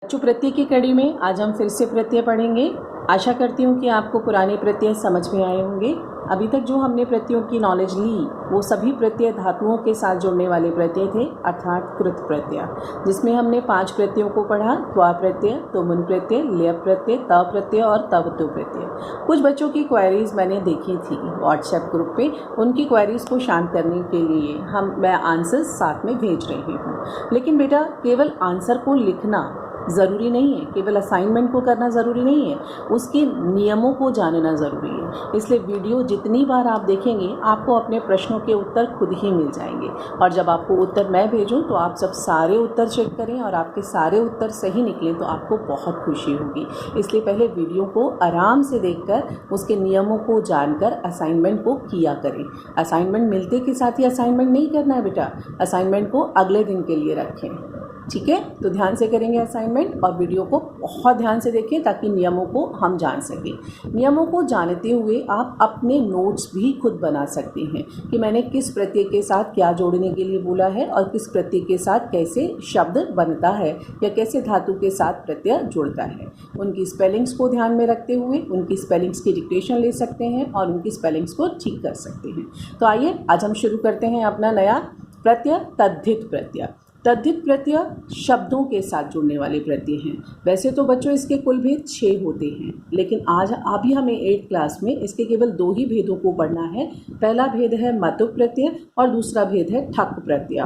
बच्चों, प्रत्यय की कड़ी में आज हम फिर से प्रत्यय पढ़ेंगे। आशा करती हूँ कि आपको पुराने प्रत्यय समझ में आए होंगे। अभी तक जो हमने प्रत्ययों की नॉलेज ली वो सभी प्रत्यय धातुओं के साथ जुड़ने वाले प्रत्यय थे, अर्थात कृत प्रत्यय, जिसमें हमने 5 प्रत्ययों को पढ़ा। त्वा प्रत्यय, तुमुन प्रत्यय, ल्यप प्रत्यय, त प्रत्यय और तवतु प्रत्यय। कुछ बच्चों की क्वेरीज मैंने देखी थी व्हाट्सएप ग्रुप पे। उनकी क्वेरीज को शांत करने के लिए मैं आंसर्स साथ में भेज रही हूँ। लेकिन बेटा, केवल आंसर को लिखना ज़रूरी नहीं है, केवल असाइनमेंट को करना ज़रूरी नहीं है, उसके नियमों को जानना ज़रूरी है। इसलिए वीडियो जितनी बार आप देखेंगे आपको अपने प्रश्नों के उत्तर खुद ही मिल जाएंगे। और जब आपको उत्तर मैं भेजूं तो आप सब सारे उत्तर चेक करें और आपके सारे उत्तर सही निकलें तो आपको बहुत खुशी होगी। इसलिए पहले वीडियो को आराम से देखकर उसके नियमों को जानकर असाइनमेंट को किया करें। असाइनमेंट मिलते के साथ ही असाइनमेंट नहीं करना है बेटा, असाइनमेंट को अगले दिन के लिए रखें। ठीक है, तो ध्यान से करेंगे असाइनमेंट और वीडियो को बहुत ध्यान से देखें ताकि नियमों को हम जान सकें। नियमों को जानते हुए आप अपने नोट्स भी खुद बना सकते हैं कि मैंने किस प्रत्यय के साथ क्या जोड़ने के लिए बोला है और किस प्रत्यय के साथ कैसे शब्द बनता है या कैसे धातु के साथ प्रत्यय जुड़ता है। उनकी स्पेलिंग्स को ध्यान में रखते हुए उनकी स्पेलिंग्स की डिक्टेशन ले सकते हैं और उनकी स्पेलिंग्स को ठीक कर सकते हैं। तो आइए आज हम शुरू करते हैं अपना नया प्रत्यय, तद्धित प्रत्यय। तद्धित प्रत्यय शब्दों के साथ जुड़ने वाले प्रत्यय हैं। वैसे तो बच्चों इसके कुल भेद 6 होते हैं, लेकिन आज अभी हमें 8th क्लास में इसके केवल 2 ही भेदों को पढ़ना है। पहला भेद है मतुप प्रत्यय और दूसरा भेद है ठक प्रत्यय।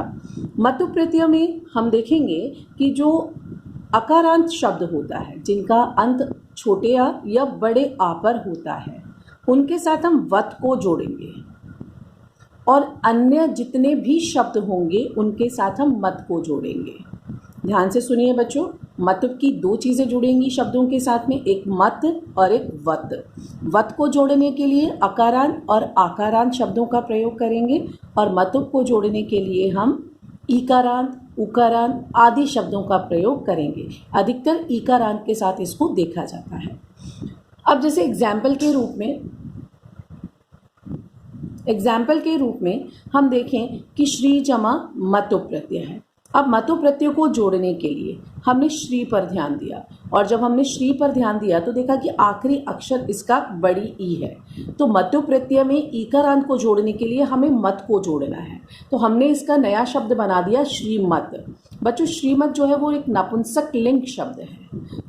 मतुप प्रत्यय में हम देखेंगे कि जो अकारांत शब्द होता है, जिनका अंत छोटे आ या बड़े आ पर होता है, उनके साथ हम वत को जोड़ेंगे और अन्य जितने भी शब्द होंगे उनके साथ हम मत को जोड़ेंगे। ध्यान से सुनिए बच्चों, मतुप की 2 चीज़ें जुड़ेंगी शब्दों के साथ में, एक मत और एक वत। वत को जोड़ने के लिए अकारांत और आकारांत शब्दों का प्रयोग करेंगे और मतुप को जोड़ने के लिए हम ईकारांत, उकारांत आदि शब्दों का प्रयोग करेंगे। अधिकतर ईकारांत के साथ इसको देखा जाता है। अब जैसे एग्जाम्पल के रूप में हम देखें कि श्री जमा मतुप प्रत्यय है। अब मतुप प्रत्यय को जोड़ने के लिए हमने श्री पर ध्यान दिया और जब हमने श्री पर ध्यान दिया तो देखा कि आखिरी अक्षर इसका बड़ी ई है। तो मतुप प्रत्यय में ईकारांत को जोड़ने के लिए हमें मत को जोड़ना है। तो हमने इसका नया शब्द बना दिया श्रीमत। बच्चों, श्रीमत जो है वो एक नपुंसक लिंग शब्द है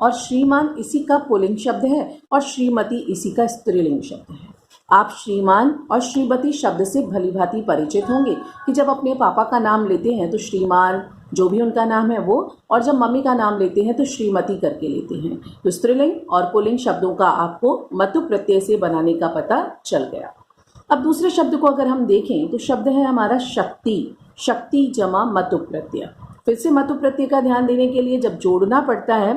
और श्रीमान इसी का पुल्लिंग शब्द है और श्रीमती इसी का स्त्रीलिंग शब्द है। आप श्रीमान और श्रीमती शब्द से भली भांति परिचित होंगे कि जब अपने पापा का नाम लेते हैं तो श्रीमान, जो भी उनका नाम है वो, और जब मम्मी का नाम लेते हैं तो श्रीमती करके लेते हैं। तो स्त्रीलिंग और पुल्लिंग शब्दों का आपको मतुप प्रत्यय से बनाने का पता चल गया। अब दूसरे शब्द को अगर हम देखें तो शब्द है हमारा शक्ति। शक्ति जमा मतुप प्रत्यय। फिर से मतुप प्रत्यय का ध्यान देने के लिए जब जोड़ना पड़ता है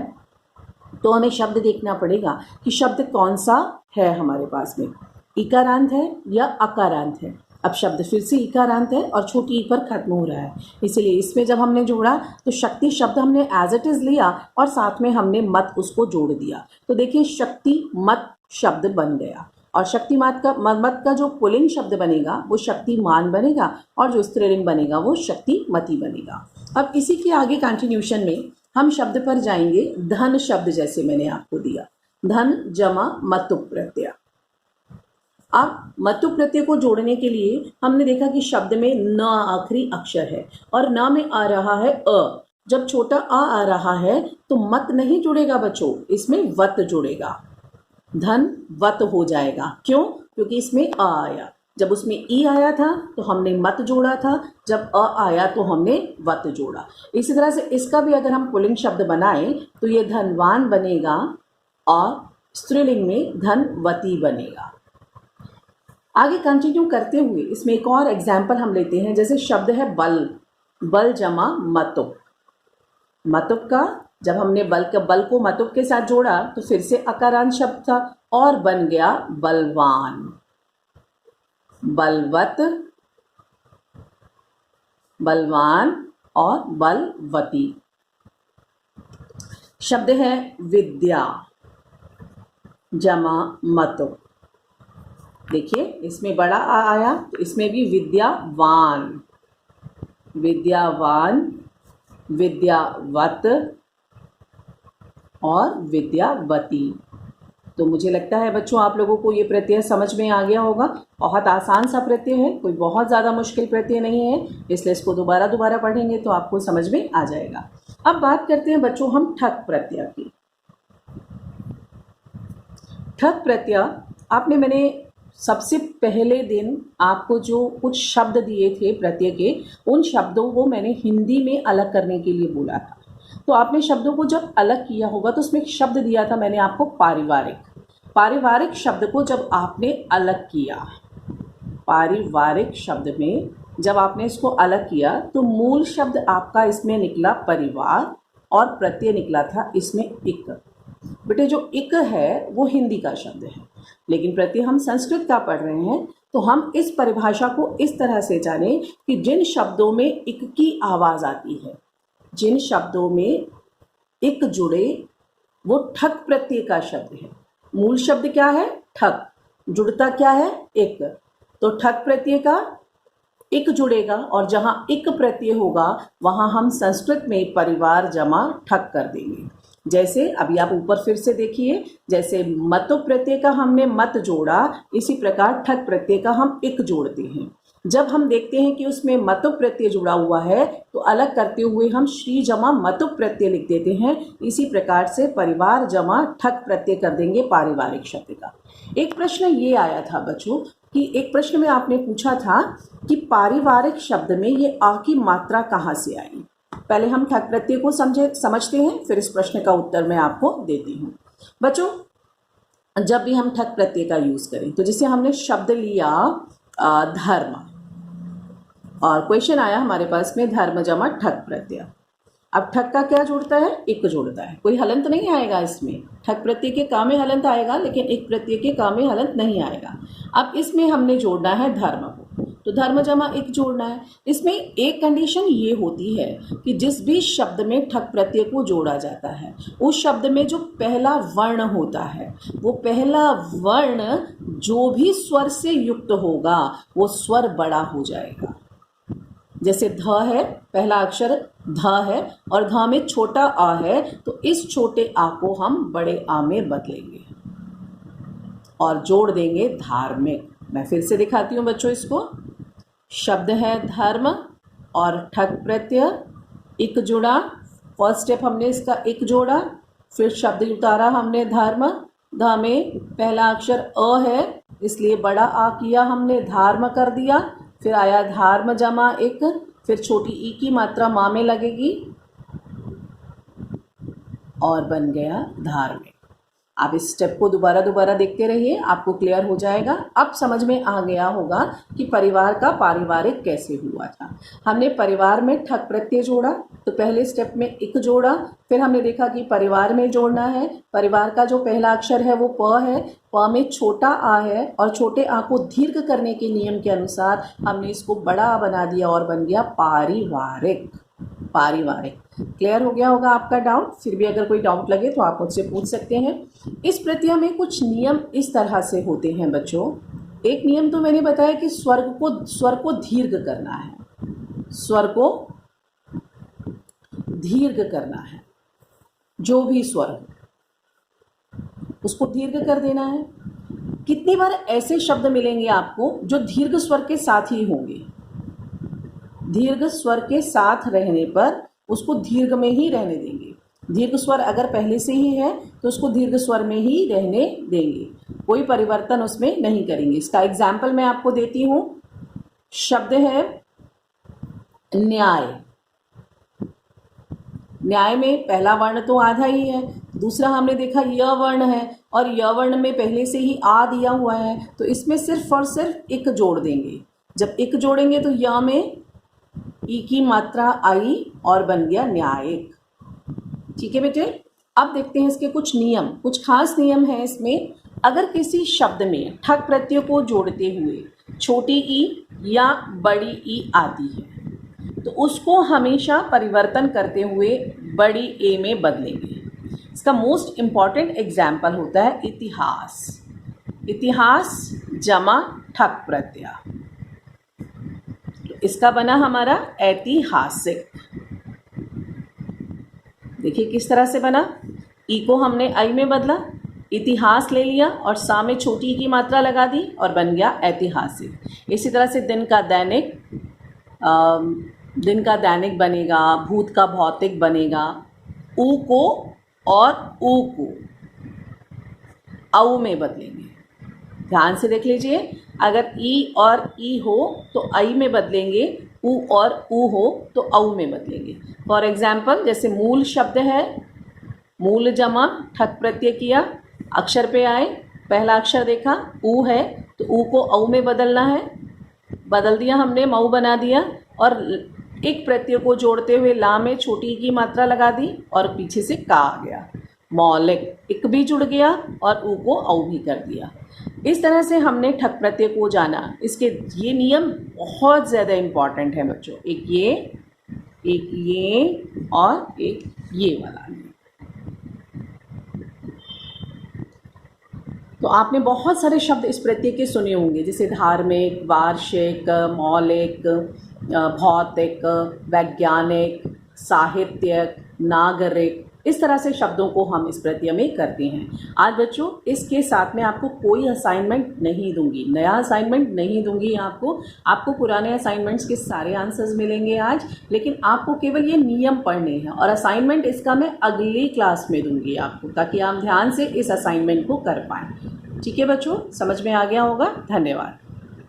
तो हमें शब्द देखना पड़ेगा कि शब्द कौन सा है हमारे पास में, इकारांत है या अकारांत है। अब शब्द फिर से इकारांत है और छोटी ई पर खत्म हो रहा है, इसीलिए इसमें जब हमने जोड़ा तो शक्ति शब्द हमने एज इट इज लिया और साथ में हमने मत उसको जोड़ दिया। तो देखिए शक्ति मत शब्द बन गया और शक्ति मत का जो पुल्लिंग शब्द बनेगा वो शक्तिमान बनेगा और जो स्त्रीलिंग बनेगा वो शक्तिमती बनेगा। अब इसी के आगे कंटिन्यूशन में हम शब्द पर जाएंगे धन शब्द, जैसे मैंने आपको दिया धन जमा मतुप प्रत्यय। अब मतुप प्रत्यय को जोड़ने के लिए हमने देखा कि शब्द में न आखिरी अक्षर है और न में आ रहा है अ। जब छोटा आ रहा है तो मत नहीं जुड़ेगा बच्चों, इसमें वत जुड़ेगा। धन वत हो जाएगा। क्यों? क्योंकि इसमें अ आया। जब उसमें ई आया था तो हमने मत जोड़ा था, जब अ आया तो हमने वत जोड़ा। इसी तरह से इसका भी अगर हम पुल्लिंग शब्द बनाएं तो ये धनवान बनेगा और स्त्रीलिंग में धनवती बनेगा। आगे कंटिन्यू करते हुए इसमें एक और एग्जाम्पल हम लेते हैं। जैसे शब्द है बल। बल जमा मतुप। मतुप का जब हमने बल को मतुप के साथ जोड़ा तो फिर से अकारांत शब्द था और बन गया बलवान, बलवत, बलवान और बलवती। शब्द है विद्या जमा मतुप। देखिए इसमें बड़ा आ आया तो इसमें भी विद्यावान, विद्यावान, विद्यावत, और विद्यावती। तो मुझे लगता है बच्चों आप लोगों को ये प्रत्यय समझ में आ गया होगा। बहुत आसान सा प्रत्यय है, कोई बहुत ज़्यादा मुश्किल प्रत्यय नहीं है, इसलिए इसको दोबारा दोबारा पढ़ेंगे तो आपको समझ में आ जाएगा। अब बात करते हैं बच्चों हम ठक प्रत्यय की। ठक प्रत्यय मैंने सबसे पहले दिन आपको जो कुछ शब्द दिए थे प्रत्यय के, उन शब्दों को मैंने हिंदी में अलग करने के लिए बोला था। तो आपने शब्दों को जब अलग किया होगा तो उसमें एक शब्द दिया था मैंने आपको पारिवारिक। पारिवारिक शब्द को जब आपने अलग किया, पारिवारिक शब्द में जब आपने इसको अलग किया तो मूल शब्द आपका इसमें निकला परिवार और प्रत्यय निकला था इसमें इक। बेटे जो इक है वो हिंदी का शब्द है, लेकिन प्रत्यय हम संस्कृत का पढ़ रहे हैं, तो हम इस परिभाषा को इस तरह से जानें कि जिन शब्दों में इक की आवाज़ आती है, जिन शब्दों में इक जुड़े वो ठक प्रत्यय का शब्द है। मूल शब्द क्या है? ठक। जुड़ता क्या है? इक। तो ठक प्रत्यय का इक जुड़ेगा और जहां इक प्रत्यय होगा वहां हम संस्कृत में परिवार जमा ठक कर देंगे। जैसे अभी आप ऊपर फिर से देखिए, जैसे मत प्रत्यय का हमने मत जोड़ा, इसी प्रकार ठक प्रत्यय का हम इक जोड़ते हैं। जब हम देखते हैं कि उसमें मतु प्रत्यय जुड़ा हुआ है तो अलग करते हुए हम श्री जमा मतु प्रत्यय लिख देते हैं। इसी प्रकार से परिवार जमा ठक प्रत्यय कर देंगे पारिवारिक शब्द का। एक प्रश्न ये आया था बच्चों कि एक प्रश्न में आपने पूछा था कि पारिवारिक शब्द में ये आ की मात्रा कहाँ से आई। पहले हम ठक प्रत्यय को समझते हैं, फिर इस प्रश्न का उत्तर मैं आपको देती हूँ। बच्चों जब भी हम ठक प्रत्यय का यूज करें तो जैसे हमने शब्द लिया धर्म, और क्वेश्चन आया हमारे पास में धर्म जमा ठक प्रत्यय। अब ठक का क्या जुड़ता है? इक जुड़ता है। कोई हलंत नहीं आएगा इसमें। ठक प्रत्यय के का में हलंत आएगा, लेकिन इक प्रत्यय के का में हलंत नहीं आएगा। अब इसमें हमने जोड़ना है धर्म को, तो धर्म जमा इक जोड़ना है। इसमें एक कंडीशन ये होती है कि जिस भी शब्द में ठक प्रत्यय को जोड़ा जाता है उस शब्द में जो पहला वर्ण होता है, वो पहला वर्ण जो भी स्वर से युक्त होगा वो स्वर बड़ा हो जाएगा। जैसे ध है, पहला अक्षर ध है और ध में छोटा आ है, तो इस छोटे आ को हम बड़े आ में बदलेंगे और जोड़ देंगे धार्मिक। मैं फिर से दिखाती हूँ बच्चों इसको। शब्द है धर्म और ठक प्रत्यय, इक जुड़ा। फर्स्ट स्टेप हमने इसका इक जोड़ा, फिर शब्द उतारा हमने धर्म। ध में पहला अक्षर अ है, इसलिए बड़ा आ किया हमने, धार्म कर दिया। फिर आया धार्म जमा इक, फिर छोटी ई की मात्रा माँ में लगेगी और बन गया धार्मिक। आप इस स्टेप को दोबारा दोबारा देखते रहिए, आपको क्लियर हो जाएगा। अब समझ में आ गया होगा कि परिवार का पारिवारिक कैसे हुआ था। हमने परिवार में ठक प्रत्यय जोड़ा, तो पहले स्टेप में इक जोड़ा, फिर हमने देखा कि परिवार में जोड़ना है। परिवार का जो पहला अक्षर है वो प है, प में छोटा आ है और छोटे आ को दीर्घ करने के नियम के अनुसार हमने इसको बड़ा आ बना दिया और बन गया पारिवारिक। पारिवारिक। क्लियर हो गया होगा आपका डाउट। फिर भी अगर कोई डाउट लगे तो आप मुझसे पूछ सकते हैं। इस प्रत्यय में कुछ नियम इस तरह से होते हैं बच्चों। एक नियम तो मैंने बताया कि स्वर को दीर्घ करना है, स्वर को दीर्घ करना है। जो भी स्वर हो उसको दीर्घ कर देना है। कितनी बार ऐसे शब्द मिलेंगे आपको जो दीर्घ स्वर के साथ ही होंगे। दीर्घ स्वर के साथ रहने पर उसको दीर्घ में ही रहने देंगे। दीर्घ स्वर अगर पहले से ही है तो उसको दीर्घ स्वर में ही रहने देंगे, कोई परिवर्तन उसमें नहीं करेंगे। इसका एग्जाम्पल मैं आपको देती हूँ। शब्द है न्याय। न्याय में पहला वर्ण तो आधा ही है, दूसरा हमने देखा य वर्ण है और य वर्ण में पहले से ही आ दिया हुआ है, तो इसमें सिर्फ और सिर्फ इक जोड़ देंगे। जब इक जोड़ेंगे तो य में ई की मात्रा आई और बन गया न्यायिक। ठीक है बेटे। अब देखते हैं इसके कुछ नियम, कुछ खास नियम है इसमें। अगर किसी शब्द में ठक प्रत्यय को जोड़ते हुए छोटी ई या बड़ी ई आती है तो उसको हमेशा परिवर्तन करते हुए बड़ी ए में बदलेंगे। इसका मोस्ट इम्पॉर्टेंट एग्जाम्पल होता है इतिहास। इतिहास जमा ठक प्रत्यय, इसका बना हमारा ऐतिहासिक। देखिए किस तरह से बना। ई को हमने आई में बदला, इतिहास ले लिया और सा में छोटी की मात्रा लगा दी और बन गया ऐतिहासिक। इसी तरह से दिन का दैनिक बनेगा, भूत का भौतिक बनेगा। ऊ को और ऊ को औ में बदलेंगे। ध्यान से देख लीजिए, अगर ई और ई हो तो आई में बदलेंगे, ऊ और ऊ हो तो औ में बदलेंगे। फॉर एग्जाम्पल, जैसे मूल शब्द है, मूल जमा ठक प्रत्यय किया, अक्षर पे आए, पहला अक्षर देखा ऊ है तो ऊ को औ में बदलना है, बदल दिया हमने, मऊ बना दिया और एक प्रत्यय को जोड़ते हुए ला में छोटी की मात्रा लगा दी और पीछे से का आ गया, मौलिक। इक भी जुड़ गया और ऊ को औ भी कर दिया। इस तरह से हमने ठक प्रत्यय को जाना। इसके ये नियम बहुत ज़्यादा इम्पॉर्टेंट है बच्चों, एक ये और एक ये वाला नियम। तो आपने बहुत सारे शब्द इस प्रत्यय के सुने होंगे, जैसे धार्मिक, वार्षिक, मौलिक, भौतिक, वैज्ञानिक, साहित्यिक, नागरिक। इस तरह से शब्दों को हम इस प्रत्यय में करते हैं। आज बच्चों इसके साथ में आपको कोई असाइनमेंट नहीं दूंगी, नया असाइनमेंट नहीं दूंगी आपको पुराने असाइनमेंट्स के सारे आंसर्स मिलेंगे आज, लेकिन आपको केवल ये नियम पढ़ने हैं और असाइनमेंट इसका मैं अगली क्लास में दूंगी आपको, ताकि आप ध्यान से इस असाइनमेंट को कर पाएँ। ठीक है बच्चों, समझ में आ गया होगा। धन्यवाद।